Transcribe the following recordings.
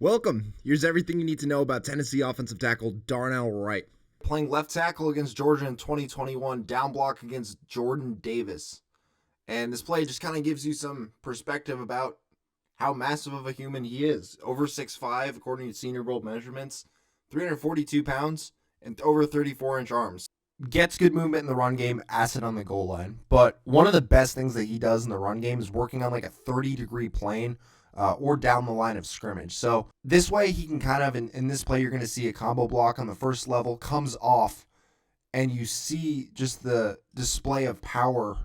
Welcome. Here's everything you need to know about Tennessee offensive tackle Darnell Wright. Playing left tackle against Georgia in 2021, down block against Jordan Davis. And this play just kind of gives you some perspective about how massive of a human he is. Over 6'5", according to Senior Bowl measurements, 342 pounds, and over 34-inch arms. Gets good movement in the run game, asset on the goal line. But one of the best things that he does in the run game is working on like a 30-degree plane or down the line of scrimmage. So this way he can kind of, in this play, you're going to see a combo block on the first level, comes off, and you see just the display of power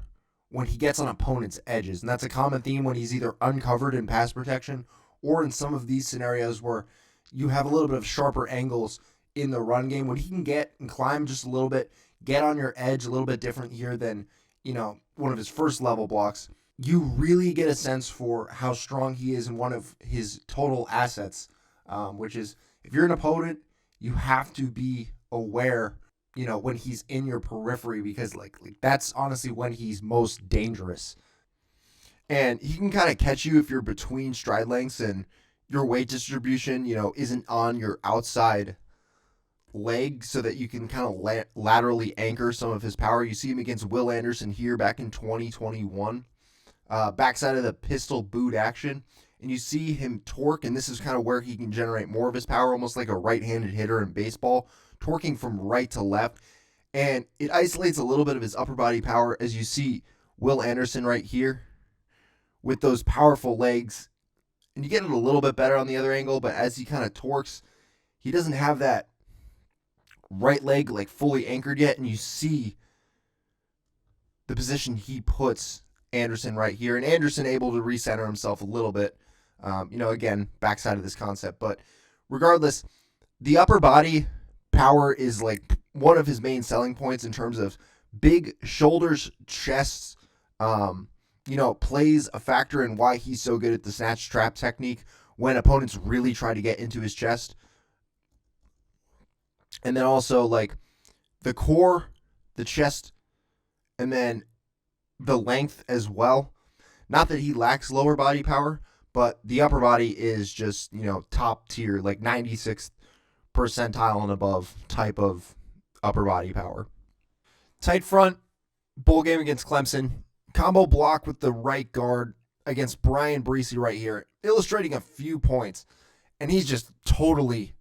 when he gets on opponent's edges. And that's a common theme when he's either uncovered in pass protection or in some of these scenarios where you have a little bit of sharper angles in the run game. When he can get and climb just a little bit, get on your edge a little bit different here than, one of his first level blocks, you really get a sense for how strong he is in one of his total assets, which is if you're an opponent, you have to be aware, when he's in your periphery, because like that's honestly when he's most dangerous. And he can kind of catch you if you're between stride lengths and your weight distribution, isn't on your outside leg so that you can kind of laterally anchor some of his power. You see him against Will Anderson here back in 2021. Backside of the pistol boot action, and you see him torque, and this is kind of where he can generate more of his power, almost like a right-handed hitter in baseball, torquing from right to left, and it isolates a little bit of his upper body power, as you see Will Anderson right here with those powerful legs, and you get it a little bit better on the other angle, but as he kind of torques, he doesn't have that right leg like fully anchored yet, and you see the position he puts Anderson right here, and Anderson able to recenter himself a little bit, again, backside of this concept. But regardless, the upper body power is like one of his main selling points in terms of big shoulders, chests, plays a factor in why he's so good at the snatch trap technique when opponents really try to get into his chest. And then also like the core, the chest, and then the length as well. Not that he lacks lower body power, but the upper body is just, top tier, like 96th percentile and above type of upper body power. Tight front, bowl game against Clemson. Combo block with the right guard against Brian Breesy right here, illustrating a few points. And he's just totally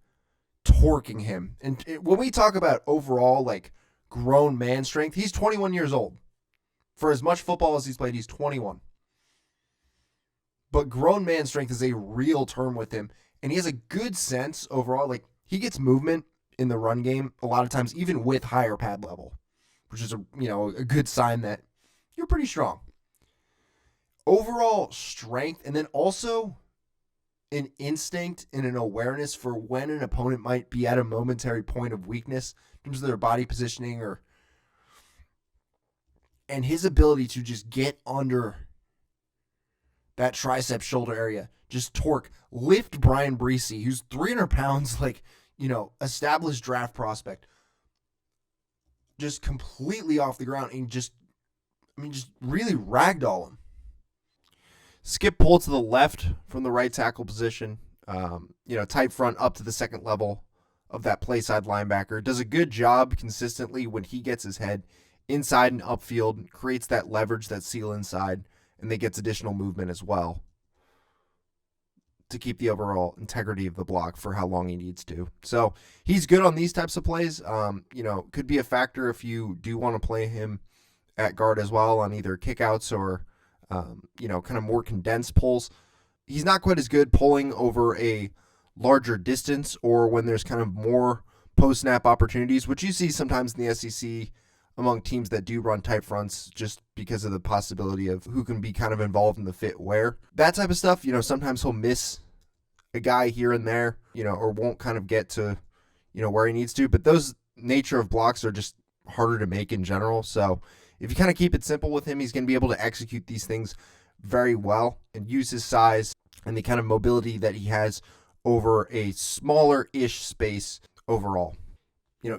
torquing him. And when we talk about overall, like, grown man strength, he's 21 years old. For as much football as he's played, he's 21. But grown man strength is a real term with him, and he has a good sense overall. Like, he gets movement in the run game a lot of times, even with higher pad level, which is a good sign that you're pretty strong. Overall strength, and then also an instinct and an awareness for when an opponent might be at a momentary point of weakness in terms of their body positioning and his ability to just get under that tricep shoulder area, just torque, lift Brian Breesy, who's 300 pounds, established draft prospect, just completely off the ground and just really ragdoll him. Skip pull to the left from the right tackle position, tight front up to the second level of that play side linebacker. Does a good job consistently when he gets his head inside and upfield, creates that leverage, that seal inside, and they gets additional movement as well to keep the overall integrity of the block for how long he needs to. So he's good on these types of plays. Could be a factor if you do want to play him at guard as well on either kickouts or, kind of more condensed pulls. He's not quite as good pulling over a larger distance or when there's kind of more post-snap opportunities, which you see sometimes in the SEC among teams that do run tight fronts just because of the possibility of who can be kind of involved in the fit where. That type of stuff, sometimes he'll miss a guy here and there, or won't kind of get to, where he needs to. But those nature of blocks are just harder to make in general. So if you kind of keep it simple with him, he's going to be able to execute these things very well and use his size and the kind of mobility that he has over a smaller-ish space overall.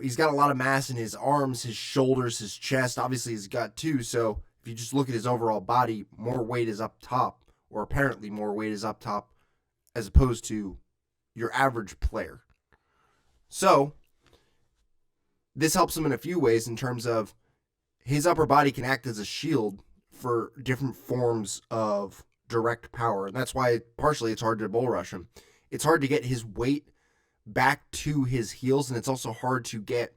He's got a lot of mass in his arms, his shoulders, his chest. Obviously, he's got two. So if you just look at his overall body, more weight is up top, or apparently more weight is up top, as opposed to your average player. So this helps him in a few ways in terms of his upper body can act as a shield for different forms of direct power. And that's why partially it's hard to bull rush him. It's hard to get his weight back to his heels, and it's also hard to get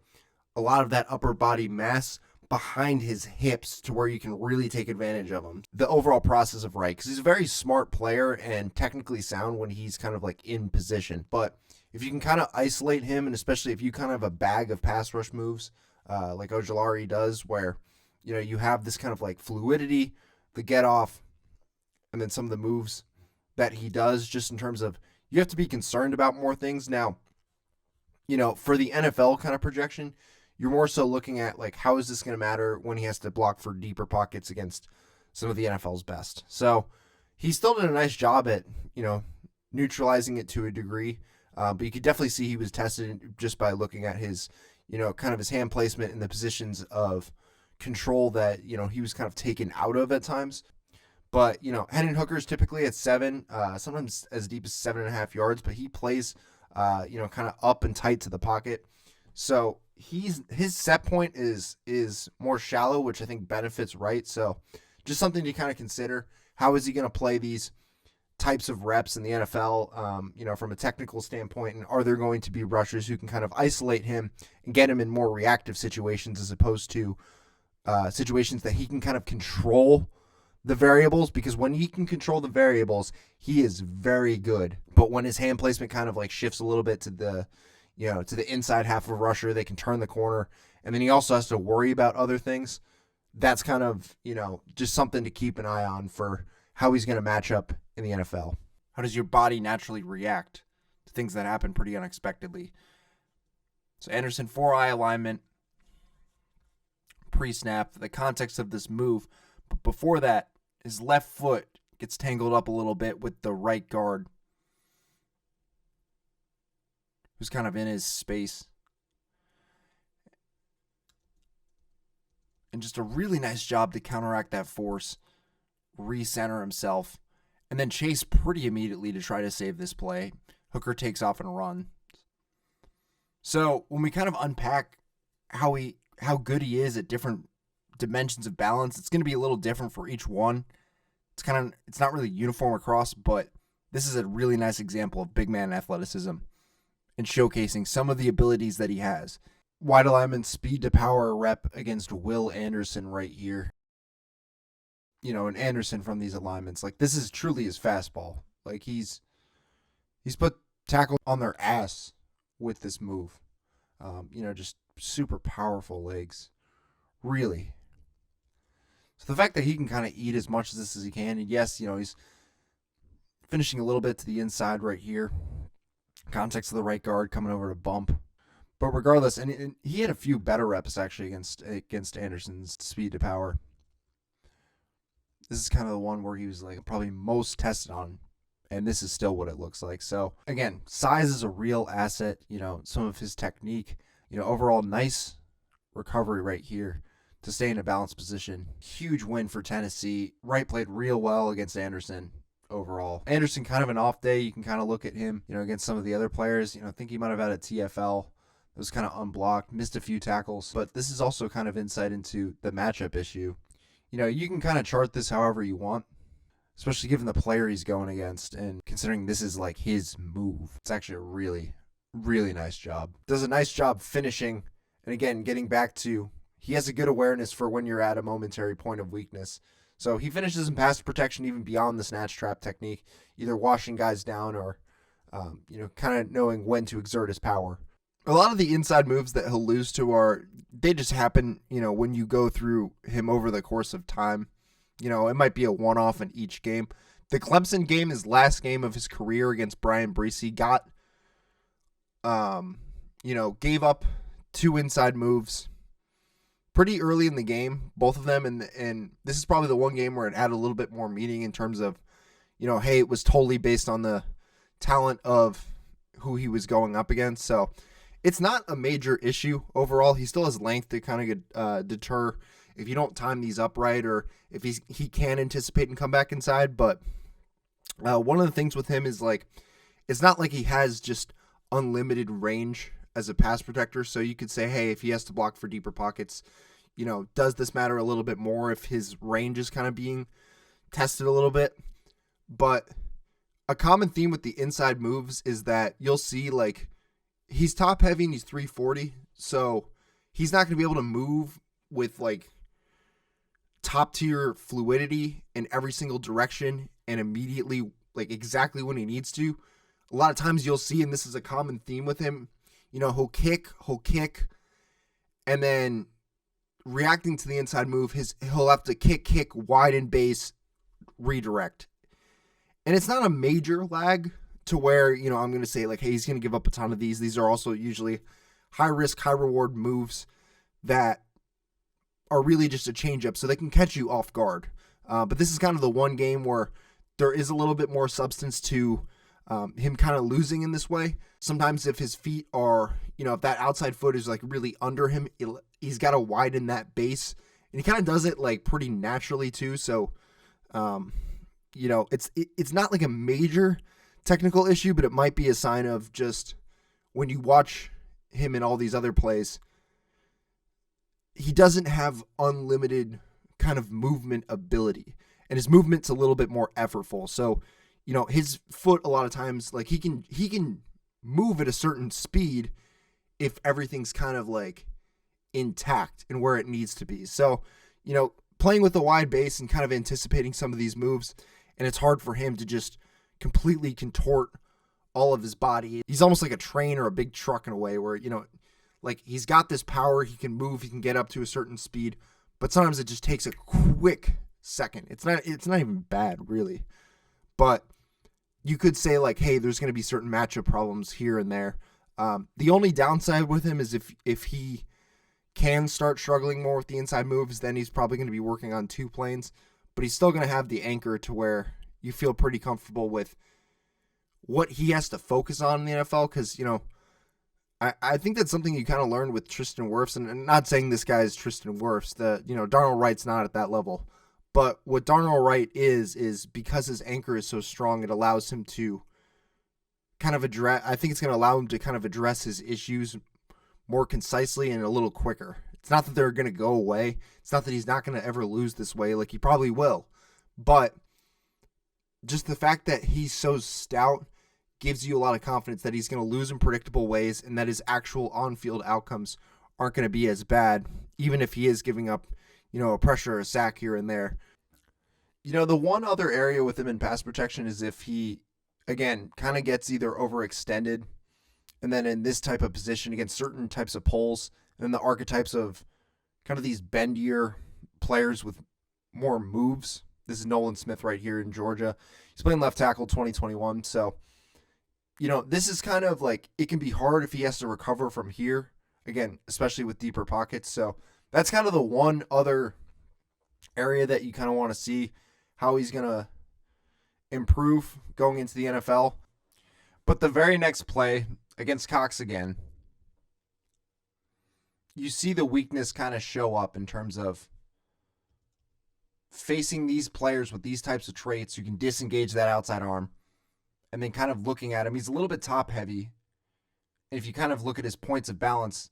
a lot of that upper body mass behind his hips to where you can really take advantage of him. The overall process of Wright, because he's a very smart player and technically sound when he's kind of like in position. But if you can kind of isolate him, and especially if you kind of have a bag of pass rush moves like Ojulari does, where you have this kind of like fluidity, the get off, and then some of the moves that he does, just in terms of you have to be concerned about more things. Now, for the NFL kind of projection, you're more so looking at like, how is this going to matter when he has to block for deeper pockets against some of the NFL's best? So he still did a nice job at, neutralizing it to a degree. But you could definitely see he was tested just by looking at his, kind of his hand placement in the positions of control that, he was kind of taken out of at times. But, Hendon Hooker's typically at 7, sometimes as deep as 7.5 yards, but he plays, kind of up and tight to the pocket. So his set point is more shallow, which I think benefits Wright. So just something to kind of consider. How is he going to play these types of reps in the NFL, from a technical standpoint, and are there going to be rushers who can kind of isolate him and get him in more reactive situations as opposed to situations that he can kind of control the variables? Because when he can control the variables, he is very good. But when his hand placement kind of like shifts a little bit to the inside half of a rusher, they can turn the corner, and then he also has to worry about other things. That's kind of, just something to keep an eye on for how he's going to match up in the NFL. How does your body naturally react to things that happen pretty unexpectedly? So Anderson, 4-eye alignment, pre-snap, the context of this move. But before that, his left foot gets tangled up a little bit with the right guard, who's kind of in his space. And just a really nice job to counteract that force, recenter himself, and then chase pretty immediately to try to save this play. Hooker takes off and runs. So when we kind of unpack how good he is at different dimensions of balance, it's going to be a little different for each one. It's not really uniform across, but this is a really nice example of big man athleticism and showcasing some of the abilities that he has. Wide alignment, speed to power rep against Will Anderson right here. And Anderson from these alignments, like, this is truly his fastball. Like, he's put tackle on their ass with this move. Just super powerful legs. Really. So the fact that he can kind of eat as much of this as he can, and yes, he's finishing a little bit to the inside right here. Context of the right guard coming over to bump. But regardless, and he had a few better reps actually against Anderson's speed to power. This is kind of the one where he was like probably most tested on, and this is still what it looks like. So again, size is a real asset. Some of his technique, overall nice recovery right here to stay in a balanced position. Huge win for Tennessee. Wright played real well against Anderson overall. Anderson kind of an off day. You can kind of look at him, against some of the other players. I think he might have had a TFL. It was kind of unblocked, missed a few tackles, but this is also kind of insight into the matchup issue. You can kind of chart this however you want, especially given the player he's going against and considering this is like his move. It's actually a really, really nice job. Does a nice job finishing, and again, getting back to, he has a good awareness for when you're at a momentary point of weakness. So he finishes in pass protection even beyond the snatch trap technique, either washing guys down or, kind of knowing when to exert his power. A lot of the inside moves that he'll lose to they just happen, when you go through him over the course of time. It might be a one-off in each game. The Clemson game, his last game of his career against Brian Breesy, gave up 2 inside moves pretty early in the game, both of them. And this is probably the one game where it had a little bit more meaning in terms of, hey, it was totally based on the talent of who he was going up against. So it's not a major issue overall. He still has length to kind of deter if you don't time these up right, or if he can anticipate and come back inside. But one of the things with him is, like, it's not like he has just unlimited range as a pass protector. So you could say, hey, if he has to block for deeper pockets, does this matter a little bit more if his range is kind of being tested a little bit? But a common theme with the inside moves is that you'll see, like, he's top heavy and he's 340. So he's not going to be able to move with, like, top tier fluidity in every single direction and immediately, like, exactly when he needs to. A lot of times you'll see, and this is a common theme with him, he'll kick, and then reacting to the inside move, he'll have to kick, widen base, redirect. And it's not a major lag to where, I'm going to say, like, hey, he's going to give up a ton of these. These are also usually high risk, high reward moves that are really just a change-up, so they can catch you off guard. But this is kind of the one game where there is a little bit more substance to him kind of losing in this way. Sometimes if his feet are, if that outside foot is like really under him, he's got to widen that base. And he kind of does it like pretty naturally too. So, it's not like a major technical issue, but it might be a sign of just when you watch him in all these other plays, he doesn't have unlimited kind of movement ability, and his movement's a little bit more effortful. So, his foot a lot of times, like, he can move at a certain speed if everything's kind of like intact and where it needs to be. So, playing with a wide base and kind of anticipating some of these moves, and it's hard for him to just completely contort all of his body. He's almost like a train or a big truck in a way where, like, he's got this power, he can move, he can get up to a certain speed, but sometimes it just takes a quick second. It's not even bad, really. But you could say, like, hey, there's going to be certain matchup problems here and there. The only downside with him is if he can start struggling more with the inside moves, then he's probably going to be working on two planes. But he's still going to have the anchor to where you feel pretty comfortable with what he has to focus on in the NFL. Because, I think that's something you kind of learned with Tristan Wirfs. And I'm not saying this guy is Tristan Wirfs. Darnell Wright's not at that level. But what Darnell Wright is because his anchor is so strong, it allows him to kind of address, I think it's going to allow him to kind of address his issues more concisely and a little quicker. It's not that they're going to go away. It's not that he's not going to ever lose this way. Like, he probably will. But just the fact that he's so stout gives you a lot of confidence that he's going to lose in predictable ways and that his actual on-field outcomes aren't going to be as bad, even if he is giving up, a pressure or a sack here and there. The one other area with him in pass protection is if he, again, kind of gets either overextended and then in this type of position against certain types of poles, and then the archetypes of kind of these bendier players with more moves. This is Nolan Smith right here in Georgia. He's playing left tackle 2021. So, this is kind of like, it can be hard if he has to recover from here, again, especially with deeper pockets. So that's kind of the one other area that you kind of want to see how he's going to improve going into the NFL. But the very next play against Cox again, you see the weakness kind of show up in terms of facing these players with these types of traits. You can disengage that outside arm and then kind of looking at him. He's a little bit top heavy. And if you kind of look at his points of balance,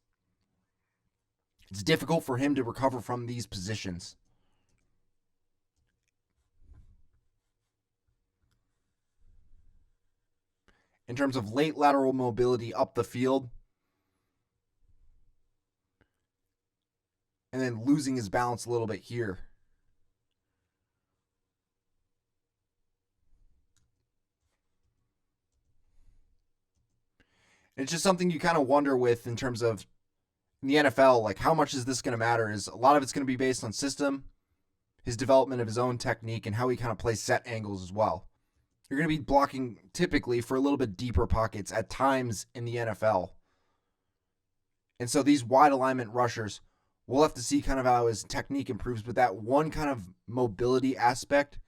it's difficult for him to recover from these positions. In terms of late lateral mobility up the field, and then losing his balance a little bit here. It's just something you kind of wonder with in terms of in the NFL, like, how much is this going to matter? Is a lot of it's going to be based on system, his development of his own technique, and how he kind of plays set angles as well. You're going to be blocking typically for a little bit deeper pockets at times in the NFL. And so these wide alignment rushers, we'll have to see kind of how his technique improves. But that one kind of mobility aspect,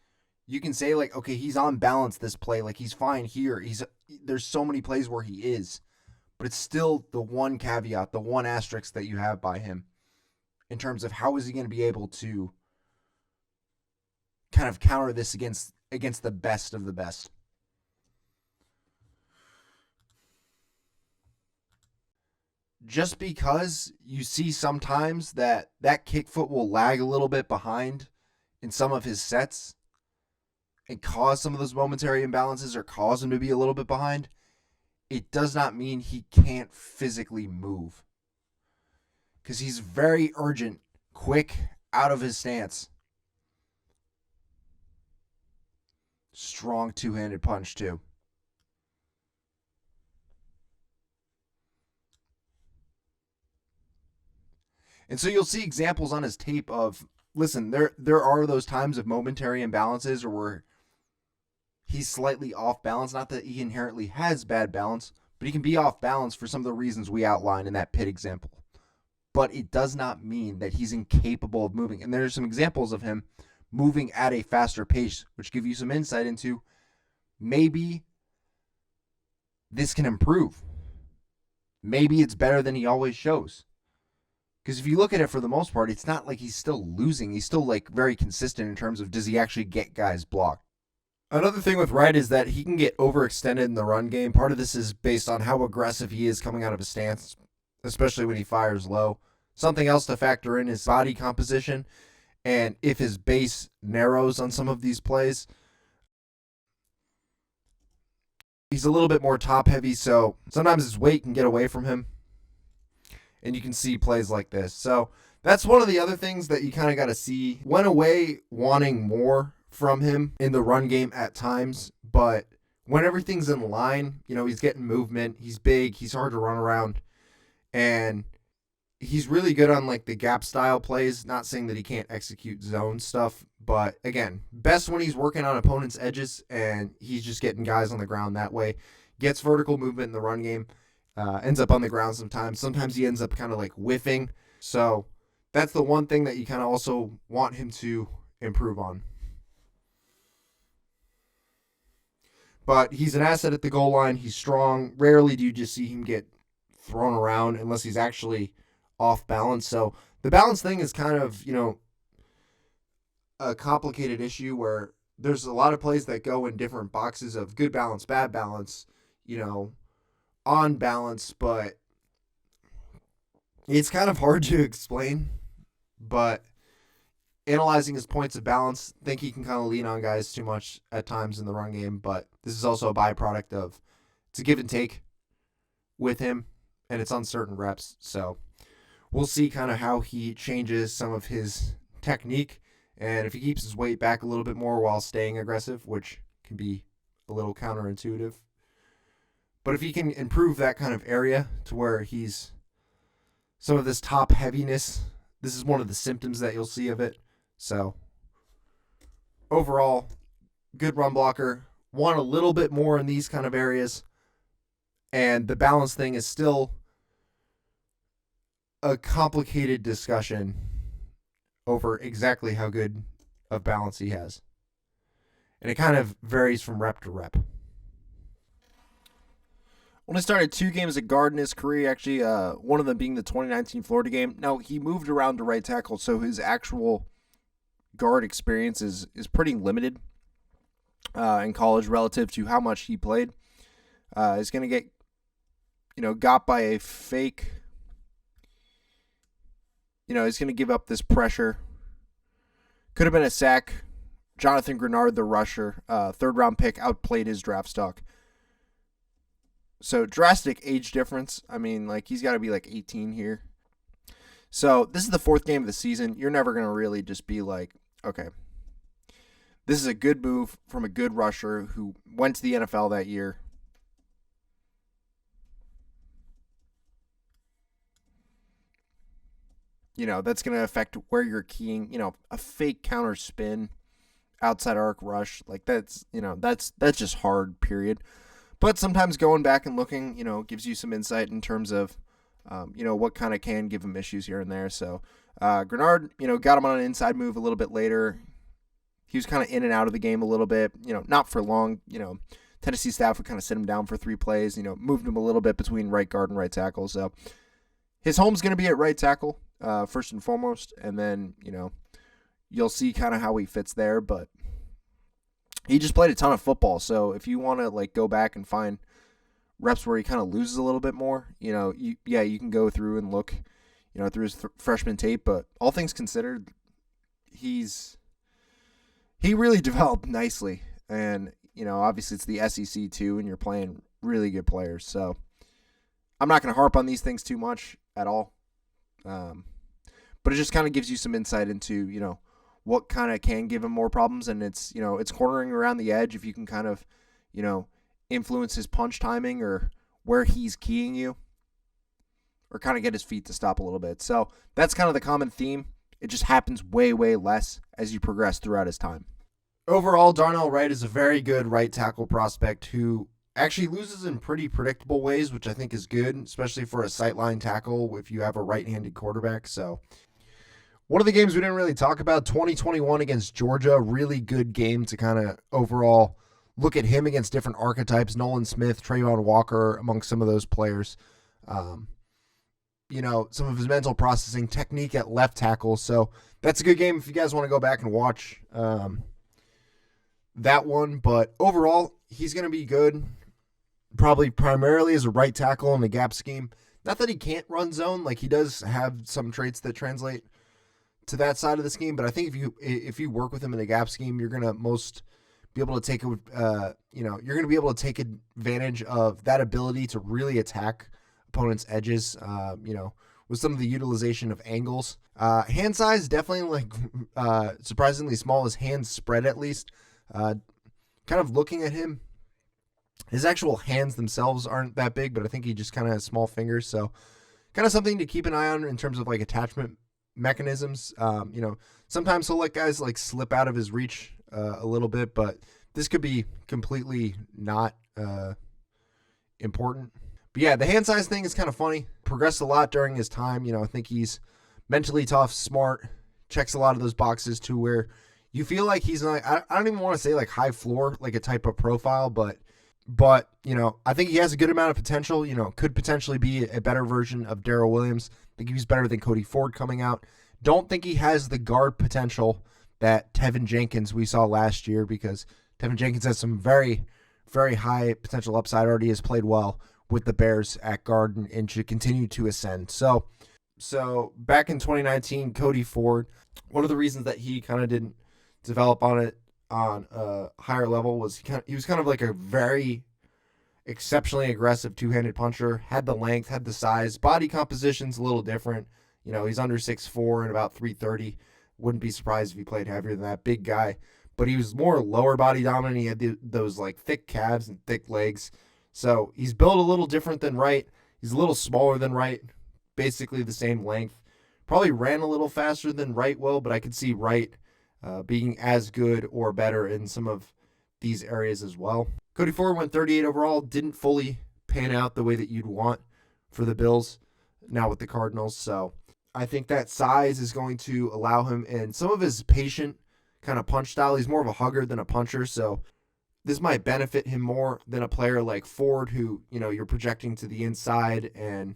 you can say, like, okay, he's on balance this play. Like, he's fine here. There's so many plays where he is. But it's still the one caveat, the one asterisk that you have by him in terms of how is he going to be able to kind of counter this against the best of the best. just because you see sometimes that kick foot will lag a little bit behind in some of his sets and cause some of those momentary imbalances or cause him to be a little bit behind, it does not mean he can't physically move. Because he's very urgent, quick, out of his stance. Strong two-handed punch, too. And so you'll see examples on his tape of, listen, there are those times of momentary imbalances or where he's slightly off balance. Not that he inherently has bad balance, but he can be off balance for some of the reasons we outlined in that pit example. But it does not mean that he's incapable of moving. And there's some examples of him moving at a faster pace, which give you some insight into maybe this can improve. Maybe it's better than he always shows. Because if you look at it for the most part, it's not like he's still losing. He's still like very consistent in terms of does he actually get guys blocked. Another thing with Wright is that he can get overextended in the run game. Part of this is based on how aggressive he is coming out of his stance, especially when he fires low. Something else to factor in is body composition. And if his base narrows on some of these plays, he's a little bit more top heavy, so sometimes his weight can get away from him. And you can see plays like this. So that's one of the other things that you kind of got to see. Went away wanting more from him in the run game at times, but when everything's in line, he's getting movement, he's big, he's hard to run around, and he's really good on like the gap style plays. Not saying that he can't execute zone stuff, but again, best when he's working on opponents' edges and he's just getting guys on the ground that way. Gets vertical movement in the run game, ends up on the ground sometimes. Sometimes he ends up kind of like whiffing. So that's the one thing that you kind of also want him to improve on. But he's an asset at the goal line. He's strong. Rarely do you just see him get thrown around unless he's actually off balance. So the balance thing is kind of, a complicated issue where there's a lot of plays that go in different boxes of good balance, bad balance, on balance, but it's kind of hard to explain. But analyzing his points of balance, I think he can kind of lean on guys too much at times in the run game, but this is also a byproduct of it's a give and take with him, and it's uncertain reps. So we'll see kind of how he changes some of his technique, and if he keeps his weight back a little bit more while staying aggressive, which can be a little counterintuitive. But if he can improve that kind of area to where he's some of this top heaviness, this is one of the symptoms that you'll see of it. So overall, good run blocker. Want a little bit more in these kind of areas. And the balance thing is still a complicated discussion over exactly how good of balance he has. And it kind of varies from rep to rep. Only started 2 games at guard in his career, actually, one of them being the 2019 Florida game. Now, he moved around to right tackle, so his actual guard experience is pretty limited in college relative to how much he played. He's going to get, got by a fake. He's going to give up this pressure. Could have been a sack. Jonathan Grenard, the rusher, third-round pick, outplayed his draft stock. So drastic age difference. I mean, he's got to be 18 here. So this is the 4th game of the season. You're never going to really just be like, okay, this is a good move from a good rusher who went to the NFL that year. That's going to affect where you're keying, a fake counter spin, outside arc rush. That's just hard, period. But sometimes going back and looking, gives you some insight in terms of, what kind of can give him issues here and there. So Grenard, got him on an inside move a little bit later. He was kind of in and out of the game a little bit, not for long. Tennessee staff would kind of sit him down for 3 plays, moved him a little bit between right guard and right tackle. So his home's going to be at right tackle, first and foremost. And then, you'll see kind of how he fits there. But he just played a ton of football. So if you want to go back and find reps where he kind of loses a little bit more. You can go through and look, through his freshman tape, but all things considered, he really developed nicely. And, obviously it's the SEC too, and you're playing really good players. So I'm not going to harp on these things too much at all. But it just kind of gives you some insight into, what kind of can give him more problems. And it's cornering around the edge. If you can kind of, influence his punch timing or where he's keying you, or kind of get his feet to stop a little bit. So that's kind of the common theme. It just happens way, way less as you progress throughout his time. Overall, Darnell Wright is a very good right tackle prospect who actually loses in pretty predictable ways, which I think is good, especially for a sightline tackle if you have a right-handed quarterback. So one of the games we didn't really talk about, 2021 against Georgia, really good game to kind of overall look at him against different archetypes, Nolan Smith, Trayvon Walker, among some of those players. Some of his mental processing, technique at left tackle. So that's a good game if you guys want to go back and watch that one. But overall, he's going to be good, probably primarily as a right tackle in the gap scheme. Not that he can't run zone, like he does have some traits that translate to that side of the scheme. But I think if you work with him in a gap scheme, you're going to be able to take you're going to be able to take advantage of that ability to really attack opponents' edges, with some of the utilization of angles. Hand size, definitely surprisingly small. His hands spread at least. Kind of looking at him, his actual hands themselves aren't that big, but I think he just kind of has small fingers. So kind of something to keep an eye on in terms of attachment mechanisms. Sometimes he'll let guys slip out of his reach a little bit, but this could be completely not important. But yeah, the hand size thing is kind of funny. Progressed a lot during his time. I think he's mentally tough, smart, checks a lot of those boxes to where you feel like he's not, I don't even want to say high floor, like a type of profile, but I think he has a good amount of potential, could potentially be a better version of Darrell Williams. I think he's better than Cody Ford coming out. Don't think he has the guard potential that Tevin Jenkins we saw last year, because Tevin Jenkins has some very, very high potential upside, already has played well with the Bears at guard and should continue to ascend. So back in 2019, Cody Ford, one of the reasons that he kind of didn't develop on a higher level was he was kind of like a very exceptionally aggressive two-handed puncher, had the length, had the size, body composition's a little different. He's under 6'4" and about 330. Wouldn't be surprised if he played heavier than that. Big guy, but he was more lower body dominant. He had those thick calves and thick legs. So he's built a little different than Wright. He's a little smaller than Wright, basically the same length. Probably ran a little faster than Wright will, but I could see Wright being as good or better in some of these areas as well. Cody Ford went 38 overall, didn't fully pan out the way that you'd want for the Bills now with the Cardinals. So I think that size is going to allow him, and some of his patient kind of punch style, he's more of a hugger than a puncher. So this might benefit him more than a player like Ford, who, you're projecting to the inside and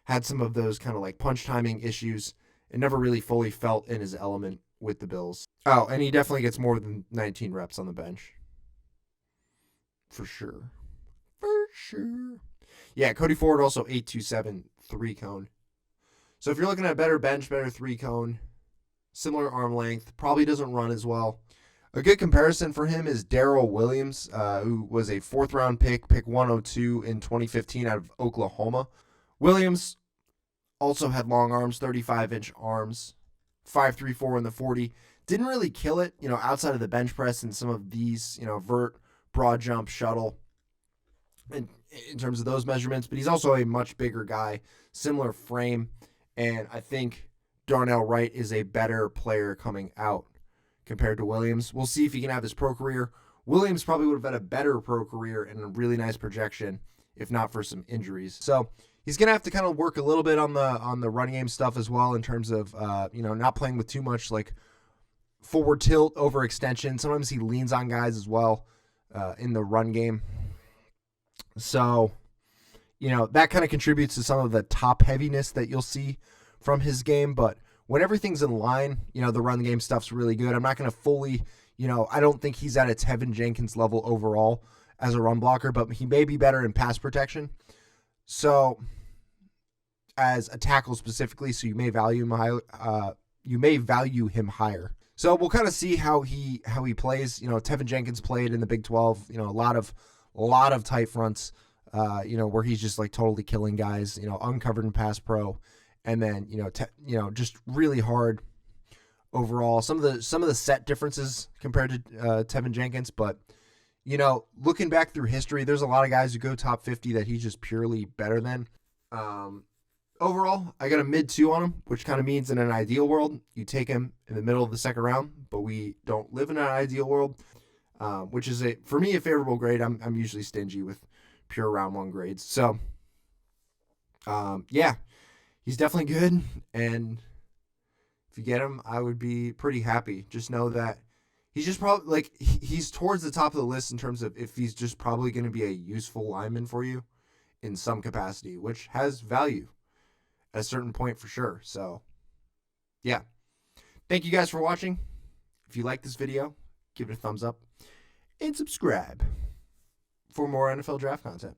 had some of those kind of punch timing issues and never really fully felt in his element with the Bills. Oh, and he definitely gets more than 19 reps on the bench. For sure. Yeah, Cody Ford also 827 3-cone. So if you're looking at better bench, better 3-cone, similar arm length, probably doesn't run as well. A good comparison for him is Darrell Williams, who was a 4th-round pick 102 in 2015 out of Oklahoma. Williams also had long arms, 35-inch arms, 5.34 in the 40. Didn't really kill it, outside of the bench press and some of these, vert, broad jump, shuttle, in terms of those measurements. But he's also a much bigger guy, similar frame, and I think Darnell Wright is a better player coming out compared to Williams. We'll see if he can have his pro career. Williams probably would have had a better pro career and a really nice projection if not for some injuries. So he's going to have to kind of work a little bit on the run game stuff as well, in terms of, not playing with too much forward tilt over extension. Sometimes he leans on guys as well in the run game. So, that kind of contributes to some of the top heaviness that you'll see from his game. But when everything's in line, the run game stuff's really good. I'm not going to fully, I don't think he's at a Tevin Jenkins level overall as a run blocker, but he may be better in pass protection. So, as a tackle specifically, so you may value him higher. So we'll kind of see how he plays. Tevin Jenkins played in the Big 12. A lot of tight fronts. Where he's just like totally killing guys. Uncovered in pass pro, and then just really hard overall. Some of the set differences compared to Tevin Jenkins, but looking back through history, there's a lot of guys who go top 50 that he's just purely better than. Overall, I got a mid-2 on him, which kind of means in an ideal world, you take him in the middle of the second round, but we don't live in an ideal world, which is, for me, a favorable grade. I'm usually stingy with pure round 1 grades. So, he's definitely good, and if you get him, I would be pretty happy. Just know that he's just probably, he's towards the top of the list in terms of if he's just probably going to be a useful lineman for you in some capacity, which has value at a certain point for sure. So, yeah. Thank you guys for watching. If you like this video, give it a thumbs up and subscribe for more NFL draft content.